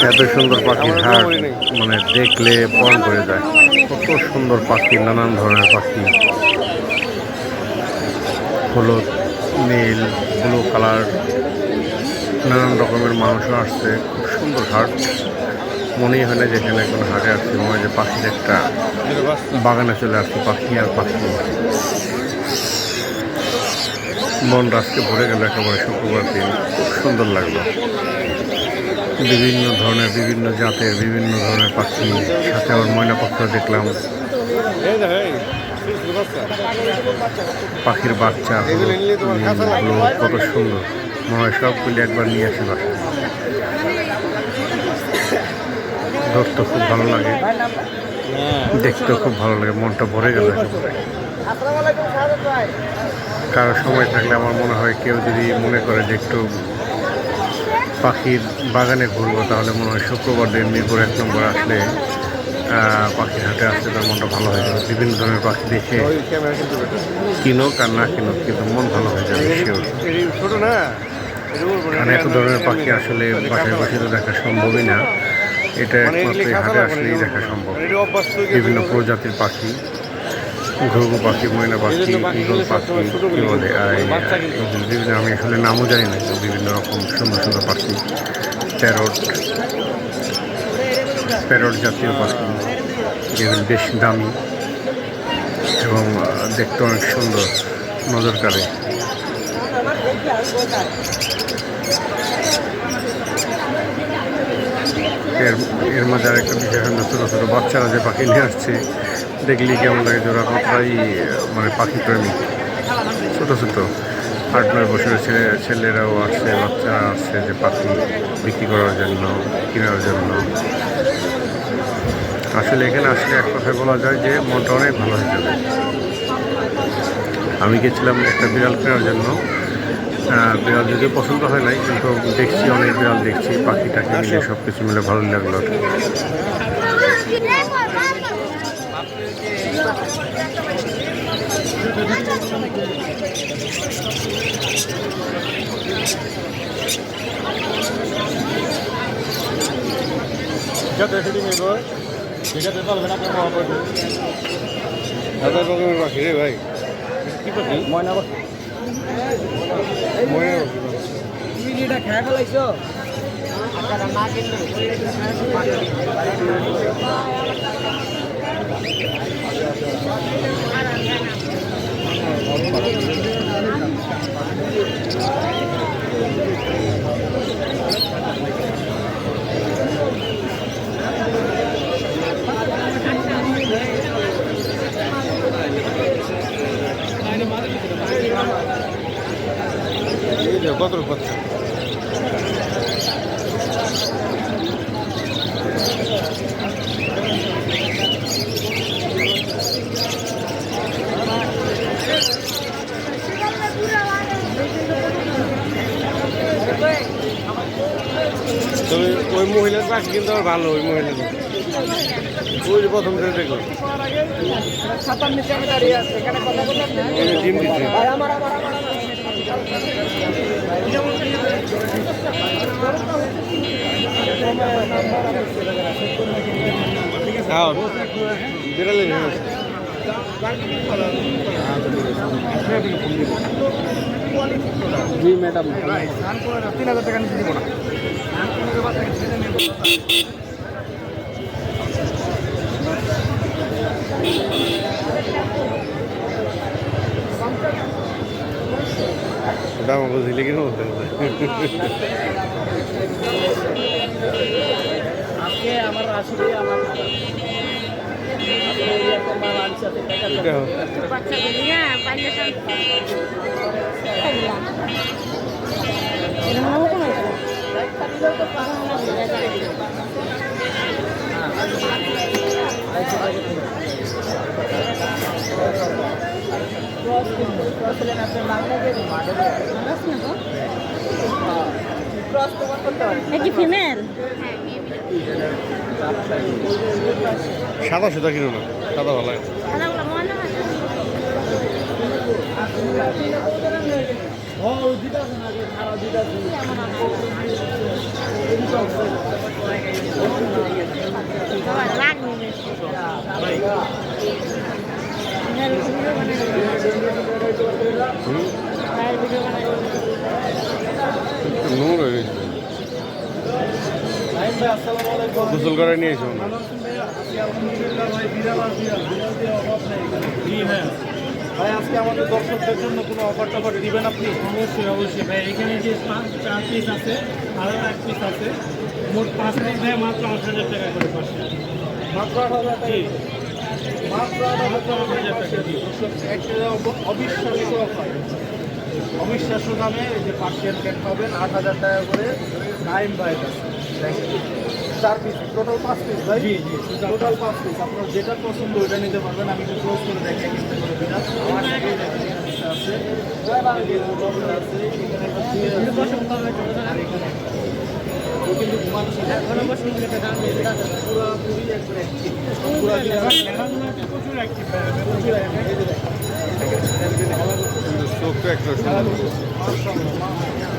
এত সুন্দর পাখির হাট মানে দেখলে পণ করে যায়। কত সুন্দর পাখি, নানান ধরনের পাখি, হলুদ, নীল, ব্লু কালার, নানান রকমের মানুষও আসছে। খুব সুন্দর হাট, মনেই হয় না যেখানে একজন হাটে আসছে, মনে হয় যে পাখির একটা বাগানে চলে আসছে। পাখি আর পাখি, মন রাজকে ভরে গেল একেবারে শুক্রবার দিন। খুব সুন্দর লাগলো, বিভিন্ন ধরনের, বিভিন্ন জাতের, বিভিন্ন ধরনের পাখি, সাথে আবার ময়না পাখিও দেখলাম। পাখির বাচ্চা হলো কত সুন্দর, মনে হয় সবগুলি একবার নিয়ে আসে বাসায়। ধরতে খুব ভালো লাগে, দেখতেও খুব ভালো লাগে, মনটা ভরে গেল একেবারে। কারো সময় থাকলে আমার মনে হয় কেউ যদি মনে করে যে একটু পাখির বাগানে ঘুরবো, তাহলে মনে হয় শুক্রবার দিন মিরপুর 1 নম্বর আসলে পাখির হাটে আসলে তার মনটা ভালো হয়ে যাবে। বিভিন্ন ধরনের পাখি দেখে কিনুক আর না কিনুক, কিন্তু মন ভালো হয়ে যাবে শিওর। কারণ এত ধরনের পাখি আসলে বাসায় বসে তো দেখা সম্ভবই না, এটা একমাত্র হাটে আসলেই দেখা সম্ভব। বিভিন্ন প্রজাতির পাখি, ঘুঘু পাখি, ময়না পাখি, ঈগল পাখি, কী বলে বিভিন্ন, আমি আসলে নামও জানি না, বিভিন্ন রকম সুন্দর সুন্দর পাখি, প্যারট জাতীয় পাখি, যেগুলি বেশ দামি এবং দেখতে অনেক সুন্দর, নজর কাড়ে। এর মধ্যে আরেকটা বিষয় হলো ছোটো ছোটো বাচ্চারা যে পাখি নিয়ে আসছে, দেখলেই কেমন লাগে, জোড়া কতটাই মানে পাখি প্রেমী। ছোটো ছোটো 8-9 বছরের ছেলেরাও আসছে, বাচ্চারা আসছে যে পাখি বিক্রি করার জন্য, কেনার জন্য। আসলে এখানে আসলে এক কথায় বলা যায় যে মনটা অনেক ভালো হয়ে যাবে। আমি গেছিলাম একটা বিড়াল কেনার জন্য, বিড়াল যদিও পছন্দ হয় নাই, কিন্তু দেখছি অনেক বিড়াল দেখছি, পাখিটাকে মিলে সব কিছু মিলে ভালো লাগলো। পাখি রে ভাই, কি পাখি? ময়না পাখি। ময়না পাখি তুমি যেটা খেয়ে ফেলাইছো না কিনলে কত বাচ্চা তবে ওই মহিলার পাখি কিন্তু আমার ভালো, ওই মহিলার ওই প্রথম থেকে দেখলাম ডিম দিচ্ছে। হ্যাঁ বিড়ালে জি ম্যাডাম 3000 টাকা নিচে দিব না। দাম বুঝলি কি বলতে আমার আসলে আমার ফিমেল সাদা সুতা কিনো না, সাদা ভালো লাগে। নূর হয়ে গেছে গোসল করে নিয়েছো ভাই আজকে আমাদের দর্শকদের জন্য কোনো অফার টফার দিবেন আপনি? অবশ্যই অবশ্যই ভাই, এখানে যে 4 পিস আছে আরও 1 পিস আছে, মোট 5 পিস ভাই মাত্র 8,000 টাকা করে পাশে। মাত্র 8,000 টাকা। মাত্র 8,000 টাকা। একটা অবিশ্বাস্য অফার, অবিশ্বাস্য দামে এই যে পার্সিয়ান ক্যাট পাবেন 8,000 টাকা করে নাইম ভাইয়ের কাছে। 4 পিস, টোটাল 5 পিস ভাই। জি জি, টোটাল 5 পিস, আপনার যেটা পছন্দ ওইটা নিতে পারবেন। আমি একটু ক্লোজ করে দেখে কিনতে করে বিরাট আমার আছে, এখানে আছে, এখানে একটা শুয়ে আছে, আর এখানে ও কিন্তু ঘুমাচ্ছে না। পুরোপুরি একবারে active। পুরো খেলাধুলাতে প্রচুর অ্যাক্টিভ ভাই, প্রচুর active। এই যে দেখেন। চোখটা একটা মাশাআল্লাহ, মাশাআল্লাহ।